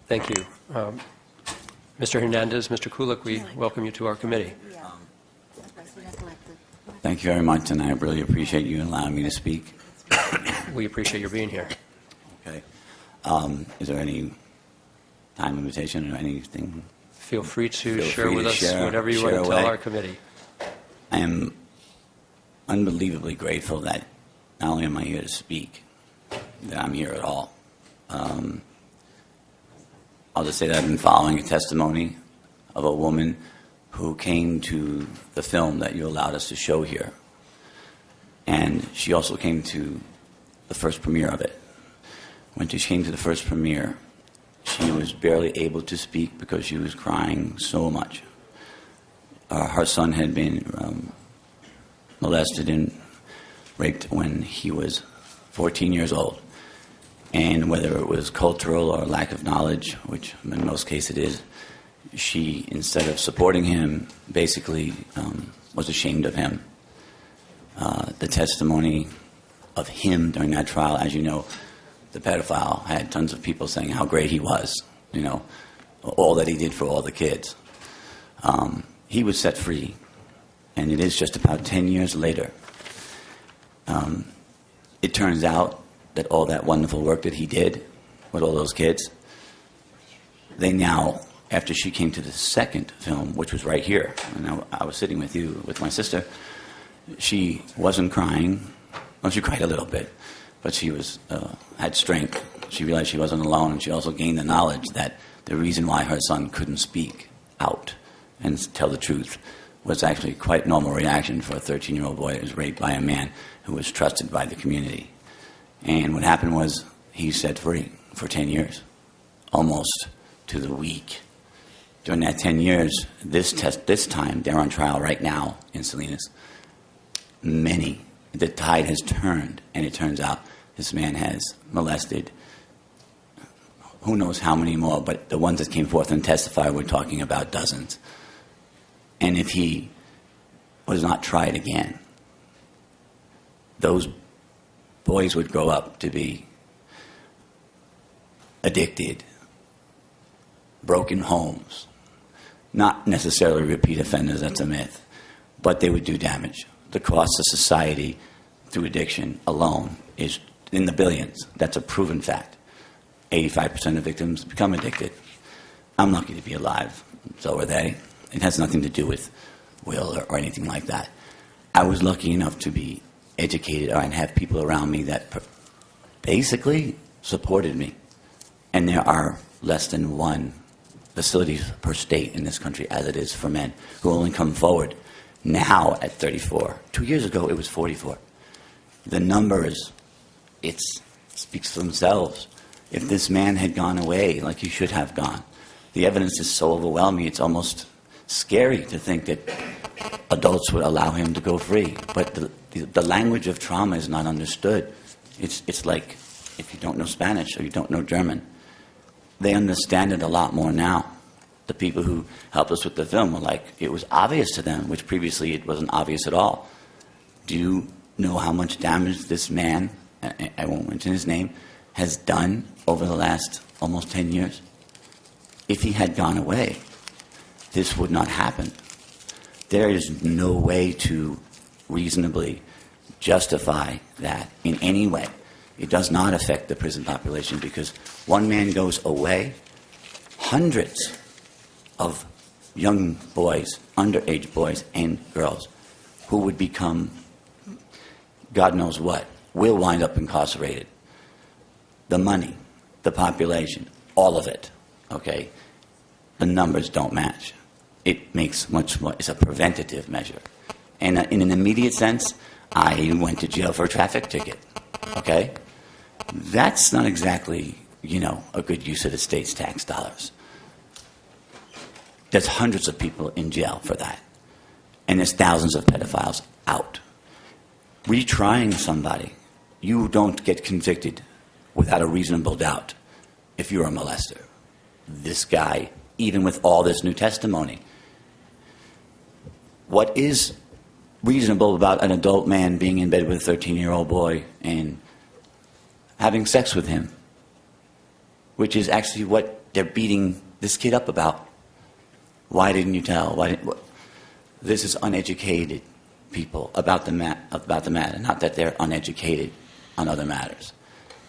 Thank you. Mr. Hernandez, Mr. Kulik, we welcome you to our committee. Thank you very much, and I really appreciate you allowing me to speak. We appreciate your being here. Okay. Is there any time limitation or anything? Feel free to share with us whatever you want to tell our committee. I am unbelievably grateful that not only am I here to speak, that I'm here at all. I'll just say that I've been following a testimony of a woman who came to the film that you allowed us to show here. And she also came to the first premiere of it. When she came to the first premiere, she was barely able to speak because she was crying so much. Her son had been molested and raped when he was 14 years old. And whether it was cultural or lack of knowledge, which in most cases it is, she, instead of supporting him, basically was ashamed of him. The testimony of him during that trial, as you know, the pedophile had tons of people saying how great he was, you know, all that he did for all the kids. He was set free, and it is just about 10 years later. It turns out that all that wonderful work that he did with all those kids, they now, after she came to the second film, which was right here, and I was sitting with you, with my sister, she wasn't crying. Well, she cried a little bit, but she was had strength. She realized she wasn't alone, and she also gained the knowledge that the reason why her son couldn't speak out and tell the truth was actually quite normal reaction for a 13-year-old boy who was raped by a man who was trusted by the community. And what happened was he was set free for 10 years, almost to the week. During that 10 years, this time, they're on trial right now in Salinas. The tide has turned, and it turns out this man has molested who knows how many more, but the ones that came forth and testified, we're talking about dozens. And if he was not tried again, those boys would grow up to be addicted, broken homes, not necessarily repeat offenders, that's a myth, but they would do damage. The cost to society through addiction alone is in the billions. That's a proven fact. 85% of victims become addicted. I'm lucky to be alive, so are they. It has nothing to do with will or anything like that. I was lucky enough to be educated and have people around me that basically supported me. And there are less than one facility per state in this country, as it is for men, who only come forward now at 34. 2 years ago, it was 44. The numbers, it speaks for themselves. If this man had gone away like he should have gone, the evidence is so overwhelming, it's almost scary to think that adults would allow him to go free. But the language of trauma is not understood. It's like if you don't know Spanish or you don't know German. They understand it a lot more now. The people who helped us with the film were like, it was obvious to them, which previously it wasn't obvious at all. Do you know how much damage this man, I won't mention his name, has done over the last almost 10 years? If he had gone away, this would not happen. There is no way to reasonably justify that in any way. It does not affect the prison population because one man goes away, hundreds of young boys, underage boys and girls, who would become God knows what, will wind up incarcerated. The money, the population, all of it, okay? The numbers don't match. It makes much more, it's a preventative measure. And in an immediate sense, I went to jail for a traffic ticket, okay? That's not exactly, a good use of the state's tax dollars. There's hundreds of people in jail for that. And there's thousands of pedophiles out. Retrying somebody, you don't get convicted without a reasonable doubt if you're a molester. This guy, even with all this new testimony, what is reasonable about an adult man being in bed with a 13-year-old boy and having sex with him, which is actually what they're beating this kid up about. Why didn't you tell? This is uneducated people about the matter, not that they're uneducated on other matters.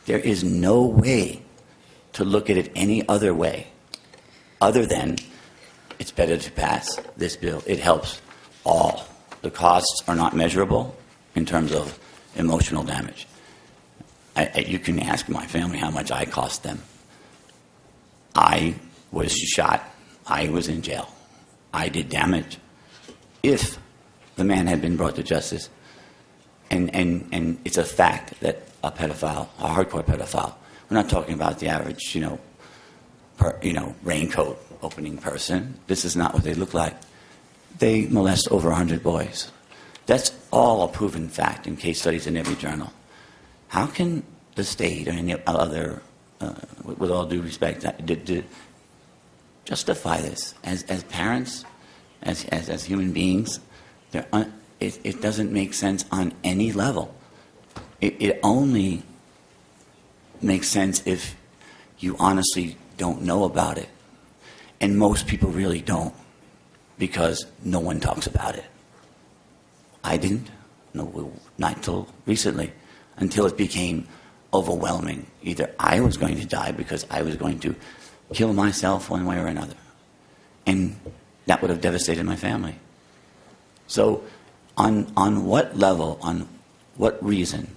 There is no way to look at it any other way other than it's better to pass this bill. It helps all. The costs are not measurable in terms of emotional damage. You can ask my family how much I cost them. I was shot. I was in jail. I did damage. If the man had been brought to justice, and it's a fact that a pedophile, a hardcore pedophile, we're not talking about the average, raincoat opening person. This is not what they look like. They molest over 100 boys. That's all a proven fact in case studies in every journal. How can the state or any other, with all due respect, justify this as parents, as human beings? It doesn't make sense on any level. It only makes sense if you honestly don't know about it. And most people really don't, because no one talks about it. I didn't, no, not until recently, until it became overwhelming. Either I was going to die because I was going to kill myself one way or another. And that would have devastated my family. So on what level, on what reason,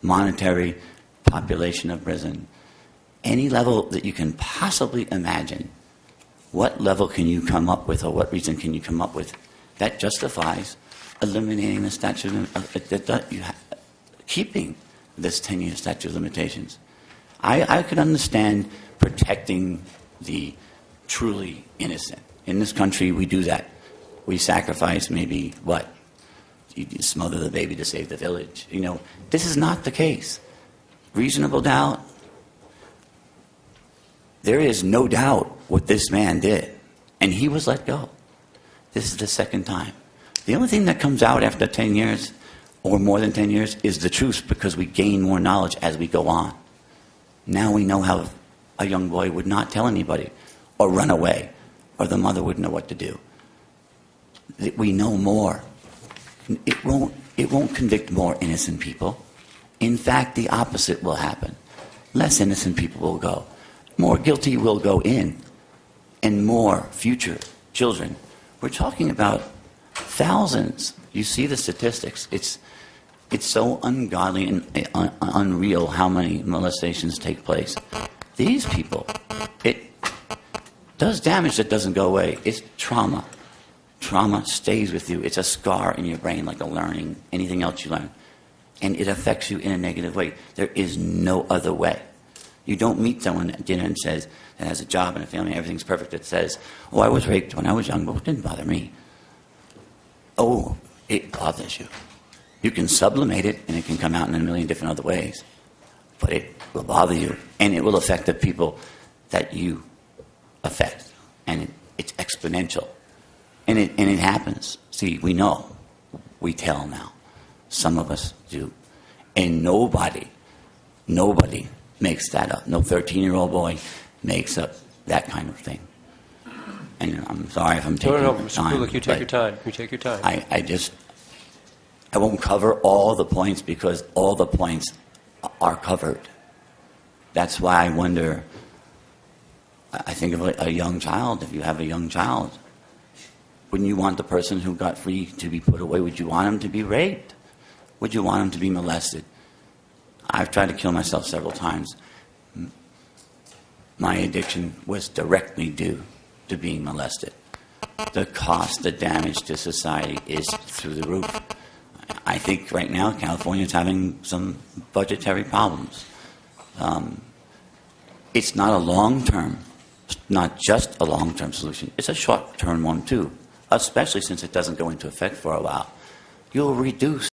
monetary, population of prison, any level that you can possibly imagine, what level can you come up with, or what reason can you come up with that justifies eliminating the statute of keeping this 10-year statute of limitations? I could understand protecting the truly innocent. In this country, we do that. We sacrifice maybe, you smother the baby to save the village. This is not the case. Reasonable doubt. There is no doubt what this man did, and he was let go. This is the second time. The only thing that comes out after 10 years, or more than 10 years, is the truth, because we gain more knowledge as we go on. Now we know how a young boy would not tell anybody, or run away, or the mother wouldn't know what to do. We know more. It won't convict more innocent people. In fact, the opposite will happen. Less innocent people will go. More guilty will go in, and more future children. We're talking about thousands. You see the statistics. It's so ungodly and unreal how many molestations take place. These people, it does damage that doesn't go away. It's trauma. Trauma stays with you. It's a scar in your brain, like a learning, anything else you learn. And it affects you in a negative way. There is no other way. You don't meet someone at dinner and says, that has a job and a family, everything's perfect, that says, oh, I was raped when I was young, but it didn't bother me. Oh, it bothers you. You can sublimate it, and it can come out in a million different other ways. But it will bother you, and it will affect the people that you affect. And it's exponential. And it happens. See, we know. We tell now. Some of us do. And nobody makes that up. No 13-year-old boy makes up that kind of thing. And I'm sorry if I'm taking No, time. Mr. Kulik, you take your time. You take your time. I won't cover all the points because all the points are covered. That's why I wonder, I think of a young child. If you have a young child, wouldn't you want the person who got free to be put away? Would you want him to be raped? Would you want him to be molested? I've tried to kill myself several times. My addiction was directly due to being molested. The cost, the damage to society is through the roof. I think right now California's having some budgetary problems. It's not a long-term, not just a long-term solution. It's a short-term one too, especially since it doesn't go into effect for a while. You'll reduce